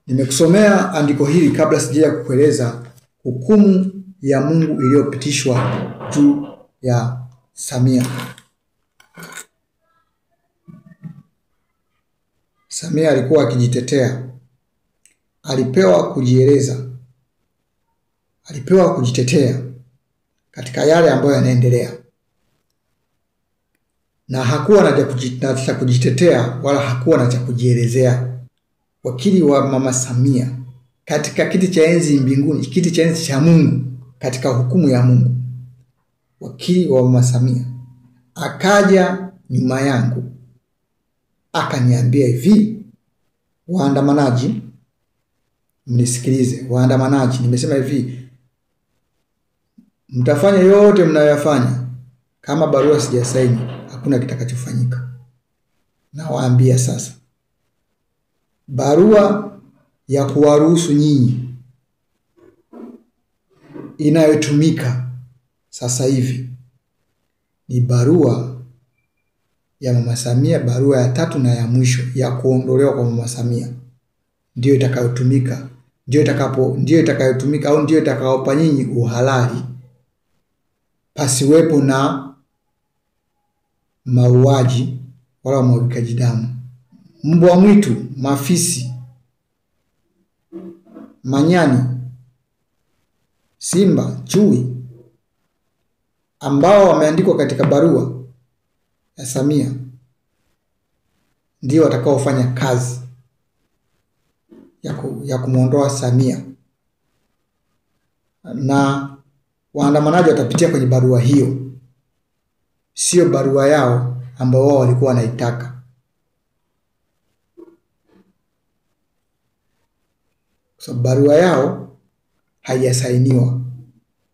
Nimekusomea andiko hili kabla sijaja kukueleza hukumu ya Mungu iliyopitishwa juu ya Samia. Samia alikuwa akijitetea, alipewa kujieleza, alipewa kujitetea katika yale ambayo yanaendelea, na hakuwa na cha kujitetea wala hakuwa na cha kujielezea. Wakili wa mama Samia katika kiti cha enzi mbinguni, kiti cha enzi cha Mungu, katika hukumu ya Mungu, wakili wa mama Samia akaja nyuma yangu akaniambia hivi, waandamanaji mnisikilize, waandamanaji, nimesema hivi, mtafanya yote mnayoyafanya, kama barua sijasaini hakuna kitakachofanyika. Na waambia sasa, barua ya kuwaruhusu nyinyi inayotumika sasa hivi ni barua ya mama Samia, barua ya 3 na ya mwisho ya kuondolewa kwa mama Samia, ndio itakayotumika, ndio itakayotumika au ndio itakayowapa nyinyi uhalali, pasiwepo na mauaji wala umwagikaji damu. Mbwa mwitu, mafisi, manyani, simba, chui ambao wameandikwa katika barua ya Samia ndio watakaofanya kazi ya kumuondoa Samia, na waandamanaji watapitia kwenye barua hiyo, sio barua yao ambao wao walikuwa wanaitaka. So barua yao haijasainiwa,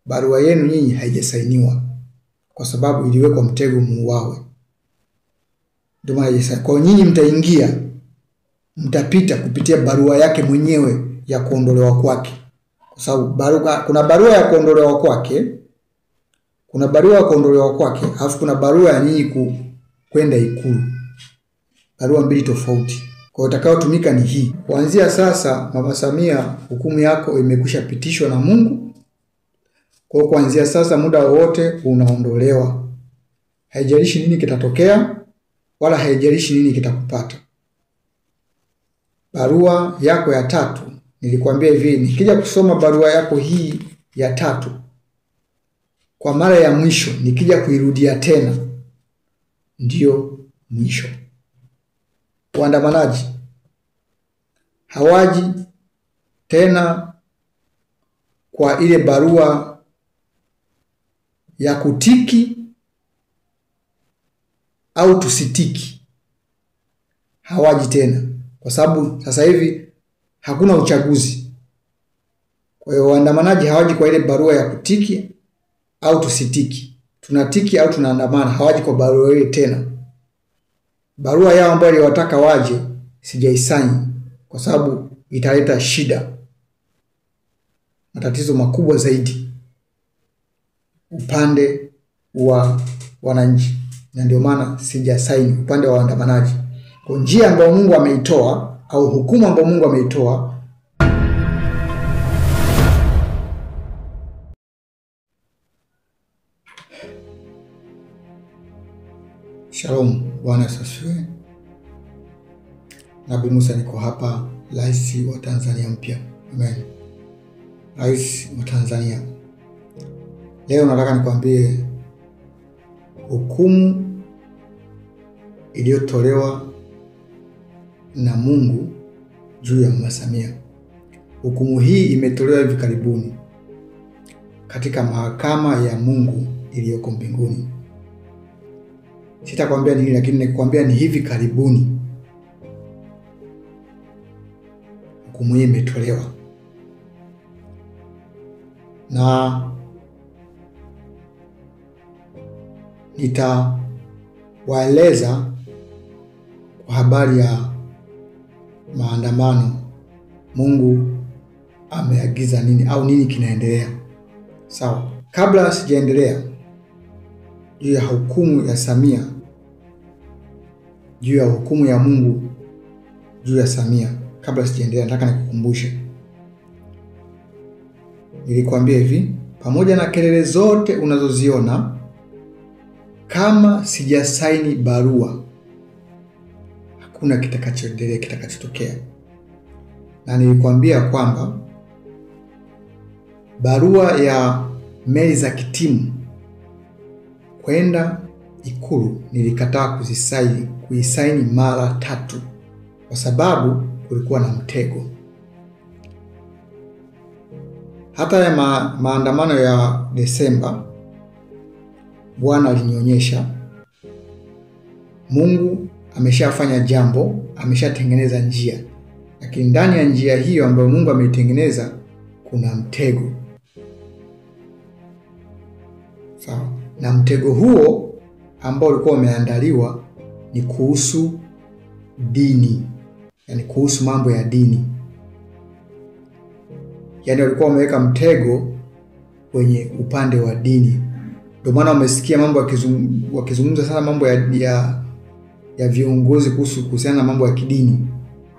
barua yenu nyinyi haijasainiwa kwa sababu iliwekwa mtego muuawe. Ndio maana kwa nyinyi mtaingia, mtapita kupitia barua yake mwenyewe ya kuondolewa kwake, kwa sababu kuna barua ya kuondolewa kwake, kuna barua ya kuondolewa kwake, alafu kuna barua ya nyinyi kwenda Ikulu. Barua mbili tofauti. Kwa utakayotumika ni hii. Kuanzia sasa mama Samia, hukumu yako imekwisha pitishwa na Mungu. Kwa kuanzia sasa muda wote unaondolewa. Haijalishi nini kitatokea wala haijalishi nini kitakupata. Barua yako ya 3, nilikwambia hivi, nikija kusoma barua yako hii ya 3 kwa mara ya mwisho, nikija kuirudia tena, ndio mwisho. Waandamanaji hawaji tena kwa ile barua ya kutiki au tusitiki, hawaji tena kwa sababu sasa hivi hakuna uchaguzi. Kwa hiyo waandamanaji hawaji kwa ile barua ya kutiki au tusitiki, tunatiki au tunaandamana, hawaji kwa barua ile tena. Barua yao ambayo iliwataka waje sijaisaini kwa sababu italeta shida, matatizo makubwa zaidi upande wa wananchi, na ndio maana sijasaini upande wa waandamanaji. Kwa njia ambayo Mungu ameitoa au hukumu ambayo Mungu ameitoa, Shalom, Bwana asifiwe. Nabii Musa niko hapa, rais wa Tanzania mpya. Amen. Rais wa Tanzania. Leo nataka nikwambie hukumu iliyotolewa na Mungu juu ya mama Samia. Hukumu hii imetolewa hivi karibuni katika mahakama ya Mungu iliyoko mbinguni. Sitakwambia nini, lakini nikwambia ni hivi karibuni hukumu hii imetolewa, na nitawaeleza kwa habari ya maandamano, Mungu ameagiza nini au nini kinaendelea. Sawa, kabla sijaendelea juu ya hukumu ya Samia, juu ya hukumu ya Mungu juu ya Samia, kabla sijaendelea nataka nikukumbushe. Nilikwambia hivi, pamoja na kelele zote unazoziona, kama sijasaini barua hakuna kitakachoendelea, kitakachotokea. Na nilikwambia kwamba barua ya meli za kitimu kwenda Ikulu nilikataa kuisaini mara 3 kwa sababu kulikuwa na mtego. Hata ya maandamano ya Desemba, Bwana alinionyesha Mungu ameshafanya jambo, ameshatengeneza njia, lakini ndani ya njia hiyo ambayo Mungu ameitengeneza kuna mtego. Sawa? Na mtego huo ambao ulikuwa umeandaliwa ni kuhusu dini, yani kuhusu mambo ya dini. Yani walikuwa wameweka mtego kwenye upande wa dini. Ndio maana umesikia mambo wakizungumza sana mambo ya viongozi kuhusiana na mambo ya kidini,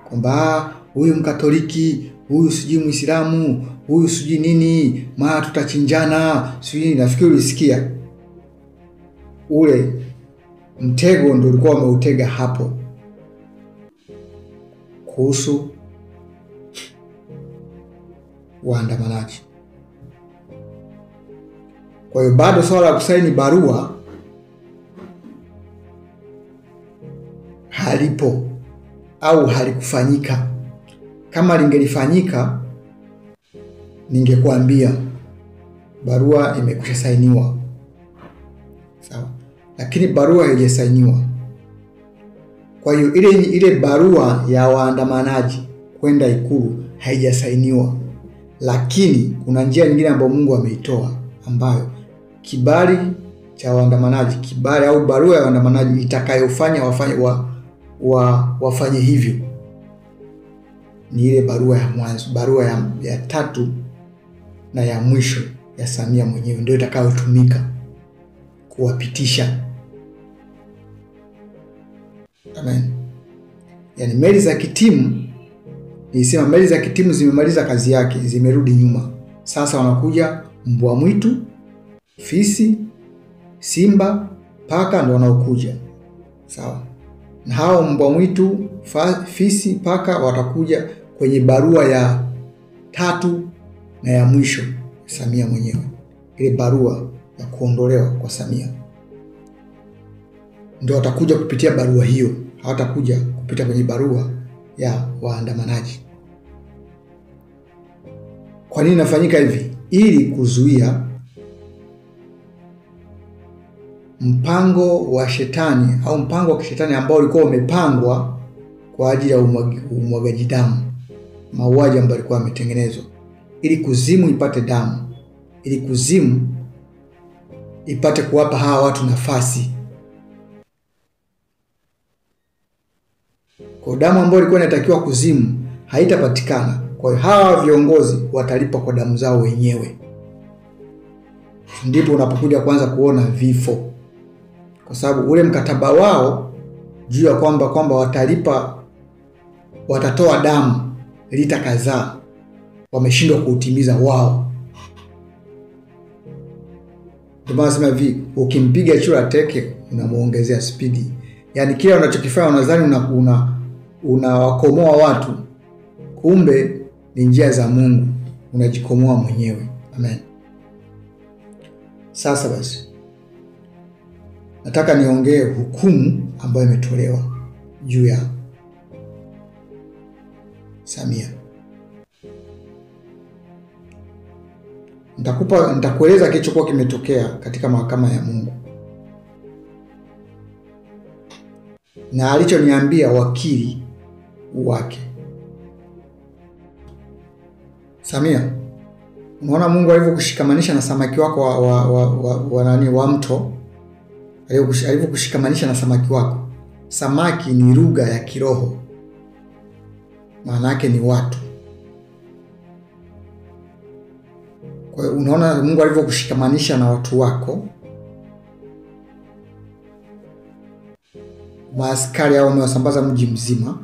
kwamba huyu Mkatoliki, huyu sijui Muislamu, huyu sijui nini, maana tutachinjana, sijui. Nafikiri ulisikia ule mtego ndio ulikuwa umeutega hapo kuhusu waandamanaji. Kwa hiyo bado swala la kusaini barua halipo au halikufanyika. Kama lingelifanyika ningekuambia barua imekwisha sainiwa. Sawa? Lakini barua haijasainiwa. Kwa hiyo ile barua ya waandamanaji kwenda Ikulu haijasainiwa. Lakini kuna njia nyingine ambayo Mungu ameitoa, ambayo kibali cha waandamanaji, kibali au barua ya waandamanaji itakayofanya wafanye hivyo ni ile barua ya mwanzo, barua ya 3 na ya mwisho ya Samia mwenyewe, ndio itakayotumika kuwapitisha. Amen. Yani meli za kitimu, nilisema meli za kitimu zimemaliza kazi yake, zimerudi nyuma. Sasa wanakuja mbwa mwitu, fisi, simba, paka ndio wanaokuja. Sawa? Na hao mbwa mwitu, fisi, paka watakuja kwenye barua ya 3 na ya mwisho Samia mwenyewe. Ile barua ya kuondolewa kwa Samia ndio watakuja kupitia barua hiyo, hawatakuja kupita kwenye barua ya waandamanaji. Kwa nini nafanyika hivi? Ili kuzuia mpango wa shetani au mpango wa kishetani ambao ulikuwa umepangwa kwa ajili ya umwagaji damu, mauaji ambayo alikuwa ametengenezwa, ili kuzimu ipate damu, ili kuzimu ipate kuwapa hawa watu nafasi. Kwa damu ambayo ilikuwa inatakiwa kuzimu haitapatikana. Kwa hiyo hawa viongozi watalipa kwa damu zao wenyewe. Ndipo unapokuja kwanza kuona vifo. Kwa sababu ule mkataba wao juu ya kwamba watalipa, watatoa damu lita kadhaa, wameshindwa kuutimiza wao. Ndio maana nasema hivi, ukimpiga chura teke unamuongezea spidi. Yaani kila unachokifanya unadhani unawakomoa watu, kumbe ni njia za Mungu, unajikomoa mwenyewe. Amen. Sasa basi nataka niongee hukumu ambayo imetolewa juu ya Samia. Nitakueleza kilichokuwa kimetokea katika mahakama ya Mungu na alichoniambia wakili wake. Samia, unaona Mungu alivyokushikamanisha na samaki wako wa mto, alivyokushikamanisha na samaki wako. Samaki ni lugha ya kiroho, maana yake ni watu. Kwa hiyo unaona Mungu alivyokushikamanisha na watu wako, maaskari hao wamewasambaza mji mzima,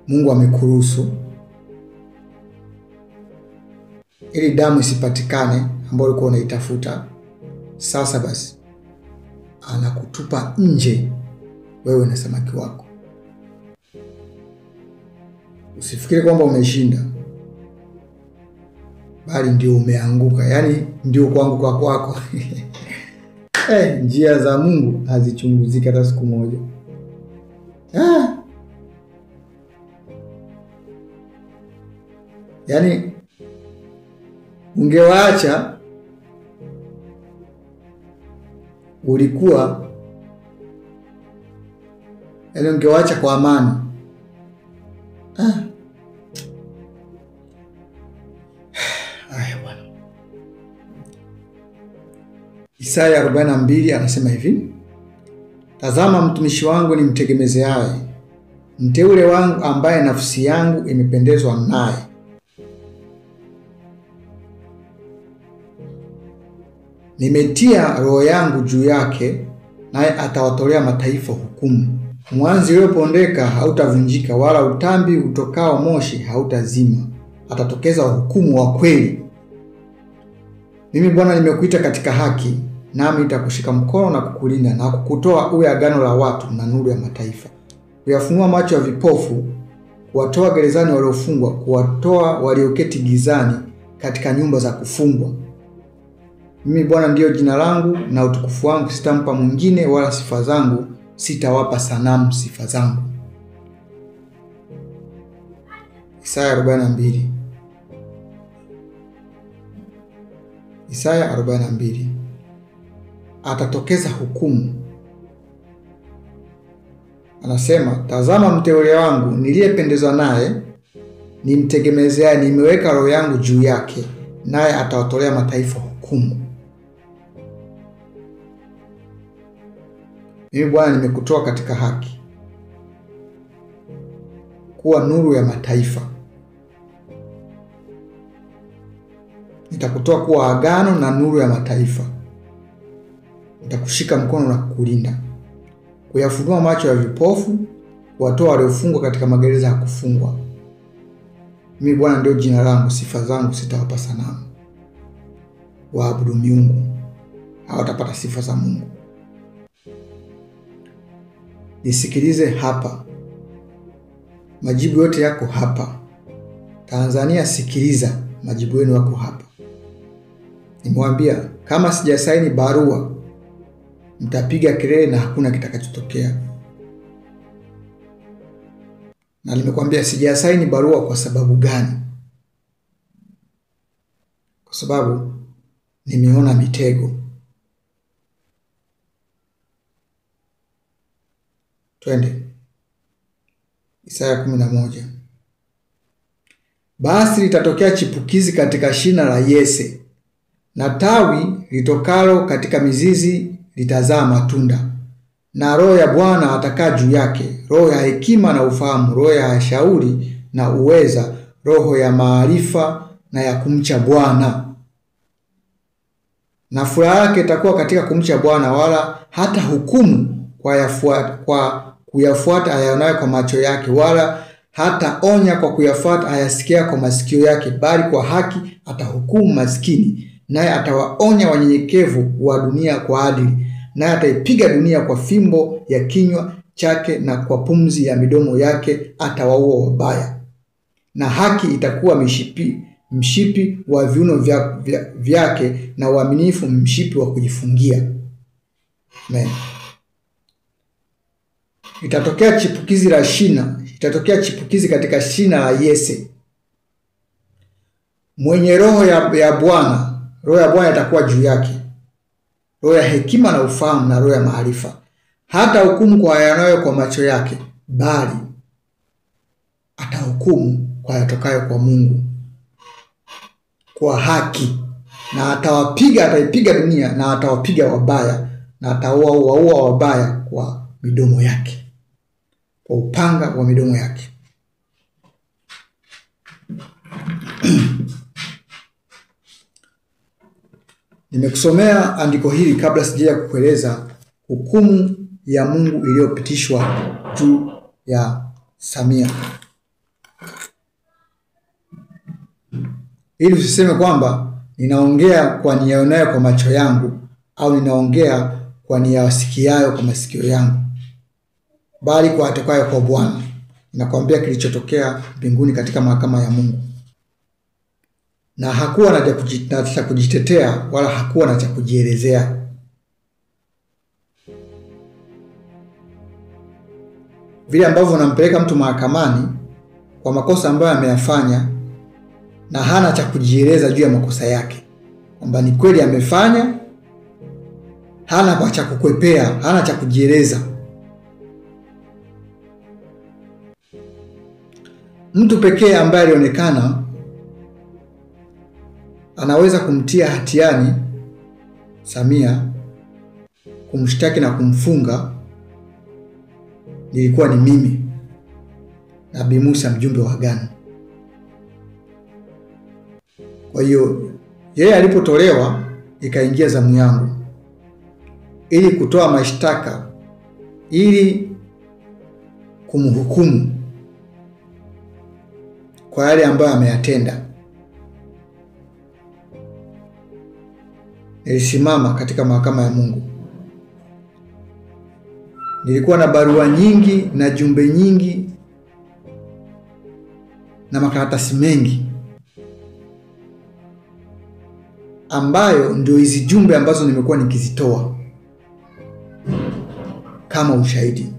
Mungu amekuruhusu ili damu isipatikane ambayo ulikuwa unaitafuta. Sasa basi anakutupa nje wewe na samaki wako. Usifikiri kwamba umeshinda, bali ndio umeanguka. Yaani ndio kuanguka kwako. Njia za Mungu hazichunguziki hata siku moja. Yaani ungewaacha ulikuwa, yaani ungewaacha kwa amani. Bwana. Isaya 42 anasema hivi: tazama mtumishi wangu nimtegemezeaye, mteule wangu ambaye nafsi yangu imependezwa naye. Nimetia roho yangu juu yake, naye atawatolea mataifa hukumu. Mwanzi uliopondeka hautavunjika, wala utambi utokao moshi hautazima. Atatokeza hukumu wa kweli. Mimi Bwana nimekuita katika haki, nami nitakushika mkono na kukulinda, na kukutoa uwe agano la watu na nuru ya mataifa, kuyafunua macho ya vipofu, kuwatoa gerezani waliofungwa, kuwatoa walioketi gizani katika nyumba za kufungwa. Mimi Bwana ndiyo jina langu, na utukufu wangu sitampa mwingine, wala sifa zangu sitawapa sanamu sifa zangu. Isaya 42. Isaya 42. Atatokeza hukumu. Anasema, tazama mteule wangu niliyependezwa naye, nimtegemezeaye, nimeweka roho yangu juu yake, naye atawatolea mataifa hukumu. Mimi Bwana nimekutoa katika haki, kuwa nuru ya mataifa. Nitakutoa kuwa agano na nuru ya mataifa. Nitakushika mkono na kukulinda, kuyafunua macho ya vipofu, kuwatoa waliofungwa katika magereza ya kufungwa. Mimi Bwana ndio jina langu, sifa zangu sitawapa sanamu. Waabudu miungu hawatapata sifa za Mungu. Nisikilize hapa. Majibu yote yako hapa. Tanzania sikiliza, majibu yenu yako hapa. Nimwambia kama sijasaini barua mtapiga kelele na hakuna kitakachotokea. Na nimekwambia sijasaini barua kwa sababu gani? Kwa sababu nimeona mitego. Twende Isaya 11. Basi litatokea chipukizi katika shina la Yese, na tawi litokalo katika mizizi litazaa matunda. Na roho ya Bwana atakaa juu yake, roho ya hekima na ufahamu, roho ya shauri na uweza, roho ya maarifa na ya kumcha Bwana. Na furaha yake itakuwa katika kumcha Bwana, wala hata hukumu kwa kuyafuata ayaonayo kwa macho yake, wala hata onya kwa kuyafuata ayasikia kwa masikio yake, bali kwa haki atahukumu maskini, naye atawaonya wanyenyekevu wa dunia kwa adili, naye ataipiga dunia kwa fimbo ya kinywa chake, na kwa pumzi ya midomo yake atawaua wabaya. Na haki itakuwa mshipi wa viuno vyake, na uaminifu mshipi wa kujifungia. Amen. Itatokea chipukizi la shina, itatokea chipukizi katika shina la Yese. Mwenye roho ya Bwana, roho ya Bwana itakuwa juu yake, roho ya hekima na ufahamu na roho ya maarifa. Hata hukumu kwa yanayo kwa macho yake, bali atahukumu kwa yatokayo kwa Mungu kwa haki. Na ataipiga dunia, na atawapiga wabaya, na atawaua wabaya kwa midomo yake, kwa upanga wa midomo yake. Nimekusomea andiko hili kabla sijaja kukueleza hukumu ya Mungu iliyopitishwa juu ya Samia. ili usiseme kwamba ninaongea kwa nionayo kwa macho yangu au ninaongea kwa niasikiayo kwa masikio yangu, bali kwa atokayo kwa Bwana. Ninakwambia kilichotokea mbinguni katika mahakama ya Mungu. Na hakuwa na cha kujitetea wala hakuwa na cha kujielezea. Vile ambavyo unampeleka mtu mahakamani kwa makosa ambayo ameyafanya na hana cha kujieleza juu ya makosa yake, kwamba ni kweli amefanya, hana cha kukwepea, hana cha kujieleza. Mtu pekee ambaye alionekana anaweza kumtia hatiani Samia, kumshtaki na kumfunga, nilikuwa ni mimi Nabii Musa, mjumbe wa agano. Kwa hiyo yeye alipotolewa, ikaingia zamu yangu ili kutoa mashtaka, ili kumhukumu kwa yale ambayo ameyatenda. Nilisimama katika mahakama ya Mungu. Nilikuwa na barua nyingi na jumbe nyingi na makaratasi mengi, ambayo ndio hizi jumbe ambazo nimekuwa nikizitoa kama ushahidi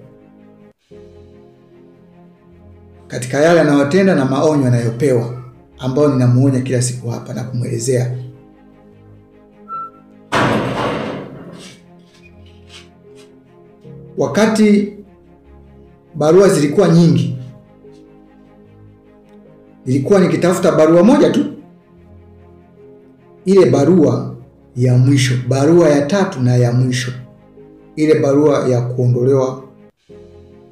katika yale anayotenda na maonyo anayopewa, ambayo ninamuonya kila siku hapa na kumwelezea. Wakati barua zilikuwa nyingi, nilikuwa nikitafuta barua moja tu, ile barua ya mwisho, barua ya 3 na ya mwisho, ile barua ya kuondolewa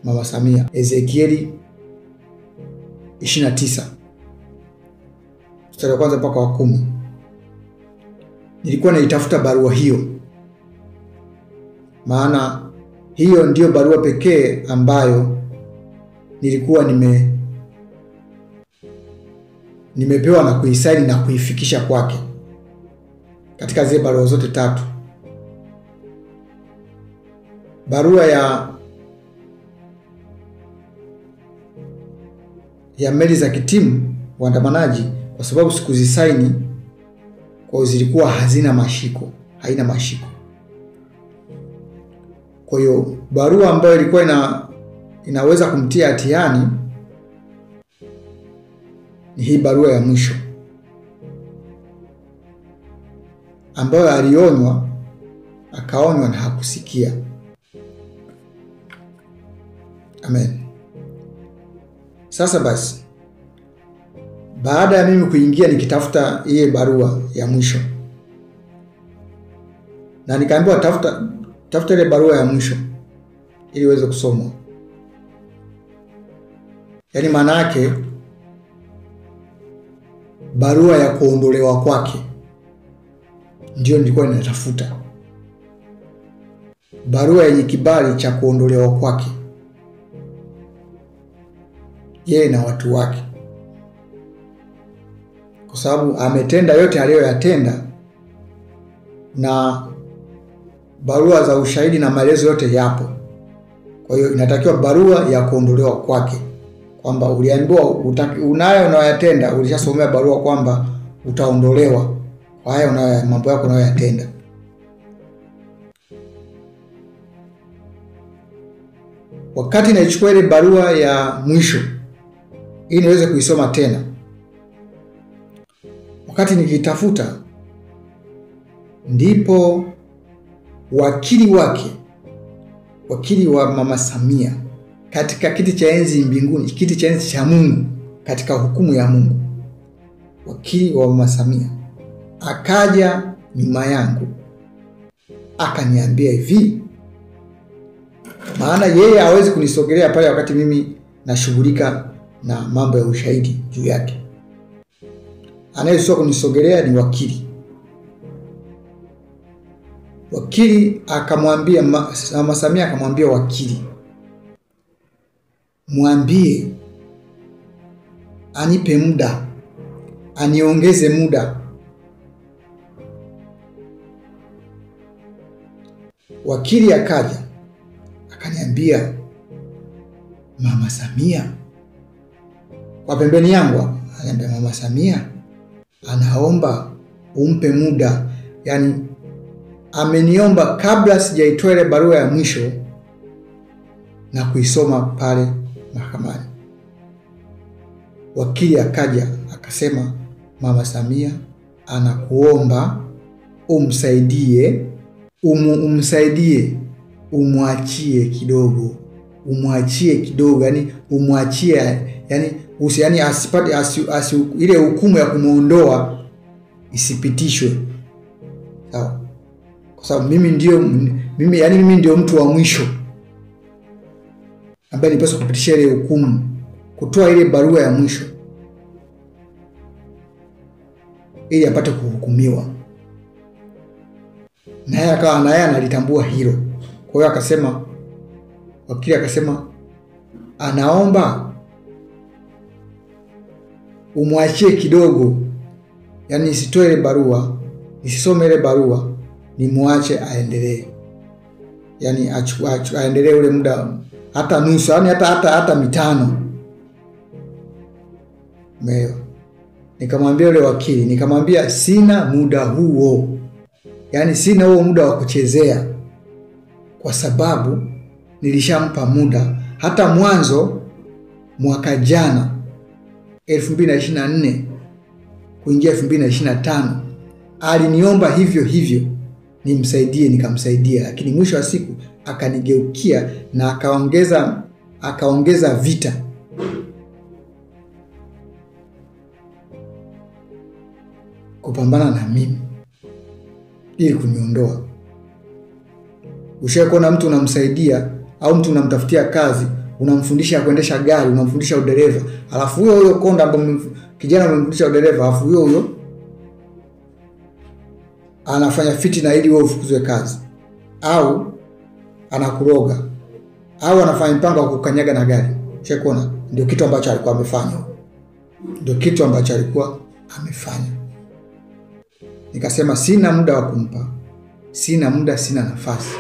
Mama Samia, Ezekieli 29 mstari wa kwanza mpaka wa 10. Nilikuwa naitafuta barua hiyo, maana hiyo ndiyo barua pekee ambayo nilikuwa nimepewa na kuisaini na kuifikisha kwake katika zile barua zote 3. Barua ya meli za kitimu waandamanaji, kwa sababu sikuzisaini, kwa zilikuwa haina mashiko. Kwa hiyo barua ambayo ilikuwa inaweza kumtia hatiani ni hii barua ya mwisho, ambayo alionywa, akaonywa na hakusikia. Amen. Sasa basi, baada ya mimi kuingia nikitafuta hii barua ya mwisho, na nikaambiwa tafuta ile barua ya mwisho ili iweze kusomwa. Yaani maana yake barua ya kuondolewa kwake ndio nilikuwa ninatafuta. Barua yenye kibali cha kuondolewa kwake yeye na watu wake, kwa sababu ametenda yote aliyoyatenda, na barua za ushahidi na maelezo yote yapo. Kwa hiyo inatakiwa barua ya kuondolewa kwake, kwamba uliambiwa unayo unayoyatenda, ulishasomea barua kwamba utaondolewa kwa haya mambo yako unayoyatenda. Wakati naichukua ile barua ya mwisho ili niweze kuisoma tena, wakati nikitafuta, ndipo wakili wa Mama Samia katika kiti cha enzi mbinguni, kiti cha enzi cha Mungu, katika hukumu ya Mungu, wakili wa Mama Samia akaja nyuma yangu akaniambia hivi, maana yeye hawezi kunisogelea pale wakati mimi nashughulika na mambo ya ushahidi juu yake. Anayesoma kunisogelea ni wakili. Wakili akamwambia Mama Samia, akamwambia wakili, mwambie anipe muda aniongeze muda. Wakili akaja akaniambia, Mama Samia, kwa pembeni yangu ananiambia, Mama Samia anaomba umpe muda. Yani ameniomba kabla sijaitoa ile barua ya mwisho na kuisoma pale mahakamani. Wakili akaja akasema, Mama Samia anakuomba umsaidie, umwachie kidogo, yani umwachie, yani asipate ile hukumu ya kumuondoa isipitishwe. Sawa? Kwa sababu mimi ndio mtu wa mwisho ambaye nipaswa kupitisha ile hukumu, kutoa ile barua ya mwisho ili apate kuhukumiwa. Na yeye analitambua hilo. Kwa hiyo akasema, wakili akasema, anaomba umwachie kidogo, yani nisitoe ile barua, nisisome ile barua, nimwache aendelee. Yani aendelee ule muda hata nusu, yani hata mitano. Meo. Nikamwambia yule wakili, nikamwambia sina muda huo. Yani sina huo muda wa kuchezea, kwa sababu nilishampa muda. Hata mwanzo mwaka jana 2024 kuingia 2025 aliniomba hivyo nimsaidie, nikamsaidia, lakini mwisho wa siku akanigeukia na akaongeza vita. Kupambana na mimi ili kuniondoa. Ushakuona mtu unamsaidia au mtu unamtafutia kazi, unamfundisha kuendesha gari, unamfundisha udereva, alafu huyo konda ambaye kijana umemfundisha udereva, alafu huyo anafanya fitina ili wewe ufukuzwe kazi, au anakuroga, au anafanya mpango wa kukanyaga na gari. Ushakuona? Ndio kitu ambacho alikuwa amefanya. Nikasema sina muda wa kumpa, sina nafasi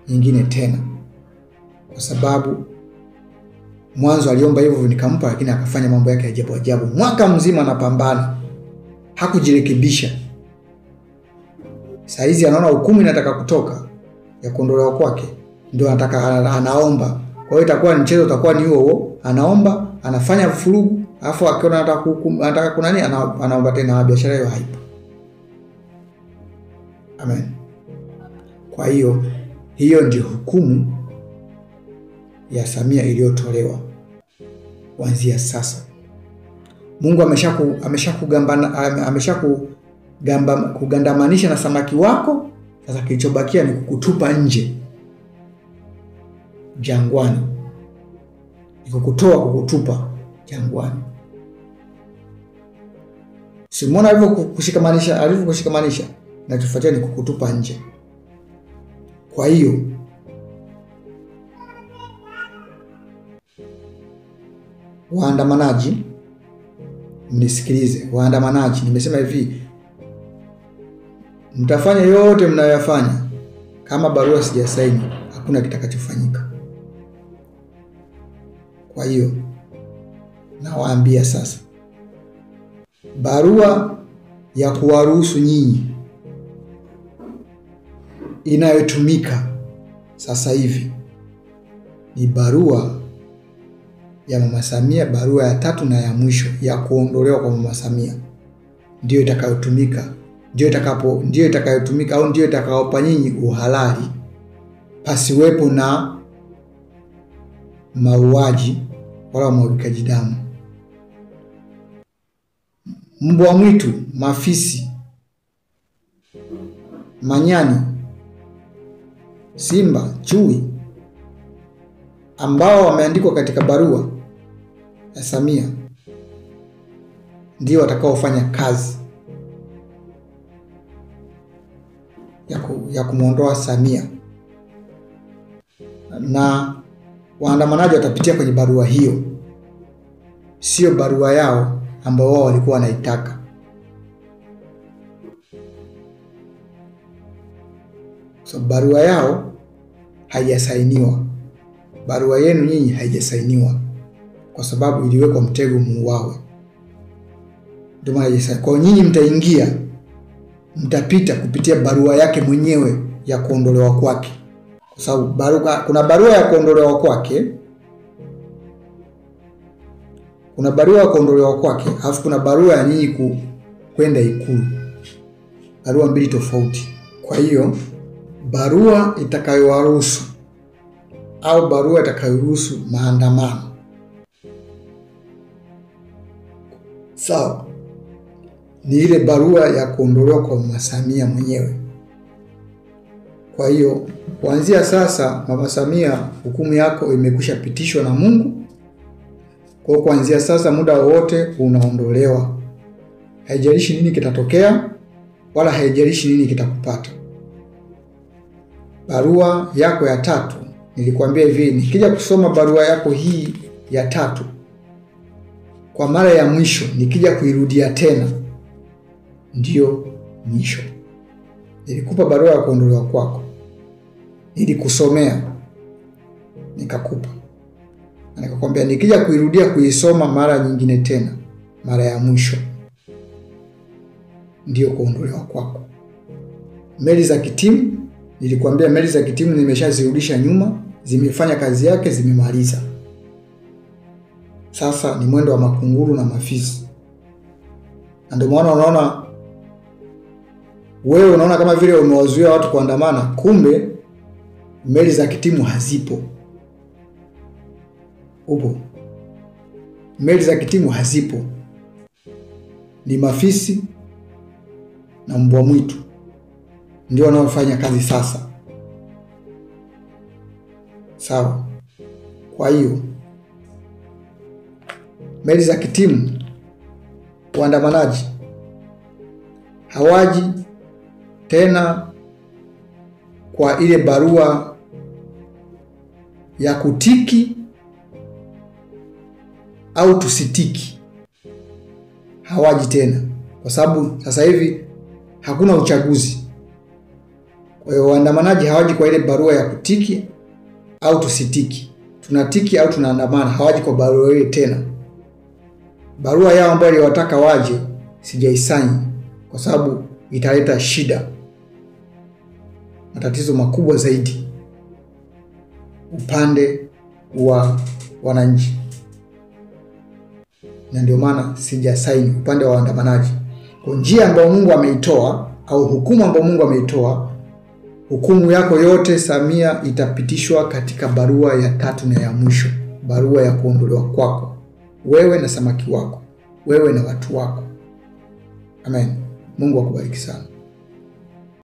nyingine tena, kwa sababu mwanzo aliomba hivyo nikampa, lakini akafanya mambo yake ajabu. Mwaka mzima anapambana, hakujirekebisha. Saa hizi anaona hukumu inataka kutoka ya kuondolewa kwake, ndio anaomba. Kwa hiyo itakuwa ni mchezo, utakuwa ni huo, anaomba, anafanya vurugu, alafu akiona anataka kuna nini, anaomba tena, biashara hiyo haipo. Amen. Kwa hiyo ndio hukumu ya Samia iliyotolewa. Kuanzia sasa Mungu ameshakugandamanisha na samaki wako. Sasa kilichobakia ni kukutupa nje jangwani, kukutupa jangwani. Simona alivyokushikamanisha na tufuatia ni kukutupa nje. Kwa hiyo waandamanaji, mnisikilize waandamanaji, nimesema hivi, mtafanya yote mnayoyafanya, kama barua sijasaini hakuna kitakachofanyika. Kwa hiyo nawaambia sasa, barua ya kuwaruhusu nyinyi inayotumika sasa hivi ni barua ya Mama Samia, barua ya 3 na ya mwisho ya kuondolewa kwa Mama Samia. Ndio itakayotumika, ndio itakayotumika au ndio itakayopa nyinyi uhalali, pasiwepo na mauaji wala umwagikaji damu. Mbwa mwitu, mafisi, manyani, simba, chui ambao wameandikwa katika barua ya Samia ndio watakaofanya kazi ya kumuondoa Samia, na waandamanaji watapitia kwenye barua hiyo, sio barua yao ambao wao walikuwa wanaitaka. So barua yao haijasainiwa. Barua yenu nyinyi haijasainiwa kwa sababu iliwekwa mtego muuawe. Ndio maana kwa nyinyi mtaingia, mtapita kupitia barua yake mwenyewe ya kuondolewa kwake. Kwa sababu kuna barua ya kuondolewa kwake, kuna barua ya kuondolewa kwake, alafu kuna barua ya nyinyi kwenda Ikulu. Barua mbili tofauti. Kwa hiyo barua itakayowaruhusu au barua itakayoruhusu maandamano, sawa, ni ile barua ya kuondolewa kwa Mama Samia mwenyewe. Kwa hiyo kuanzia sasa, Mama Samia, hukumu yako imekwisha pitishwa na Mungu. Kwa kuanzia sasa muda wote unaondolewa. Haijalishi nini kitatokea wala haijalishi nini kitakupata. Barua yako ya 3, nilikwambia hivi, nikija kusoma barua yako hii ya 3 kwa mara ya mwisho, nikija kuirudia tena, ndio mwisho. Nilikupa barua ya kuondolewa kwako, nilikusomea, nikakupa, na nikakwambia nikija kuirudia kuisoma mara nyingine tena, mara ya mwisho, ndio kuondolewa kwako. Meli za kitimu, nilikwambia meli za kitimu nimeshazirudisha nyuma, zimefanya kazi yake, zimemaliza. Sasa ni mwendo wa makunguru na mafisi. Na ndio maana unaona wewe unaona kama vile umewazuia watu kuandamana, kumbe meli za kitimu hazipo. Upo. Meli za kitimu hazipo. Ni mafisi na mbwa mwitu ndio wanaofanya kazi sasa. Sawa. Kwa hiyo meli za kitimu, waandamanaji hawaji tena kwa ile barua ya kutiki au tusitiki. Hawaji tena kwa sababu sasa hivi hakuna uchaguzi. Kwa hiyo waandamanaji hawaji kwa ile barua ya kutiki au tusitiki. Tunatiki au tunaandamana, hawaji kwa barua ile tena. Barua yao ambayo iliwataka waje sijaisaini kwa sababu italeta shida, matatizo makubwa zaidi upande wa wananchi. Na ndio maana sijasaini upande wa waandamanaji. Kwa njia ambayo Mungu ameitoa au hukumu ambayo Mungu ameitoa, hukumu yako yote Samia itapitishwa katika barua ya 3 na ya mwisho, barua ya kuondolewa kwako, wewe na samaki wako, wewe na watu wako. Amen. Mungu akubariki sana.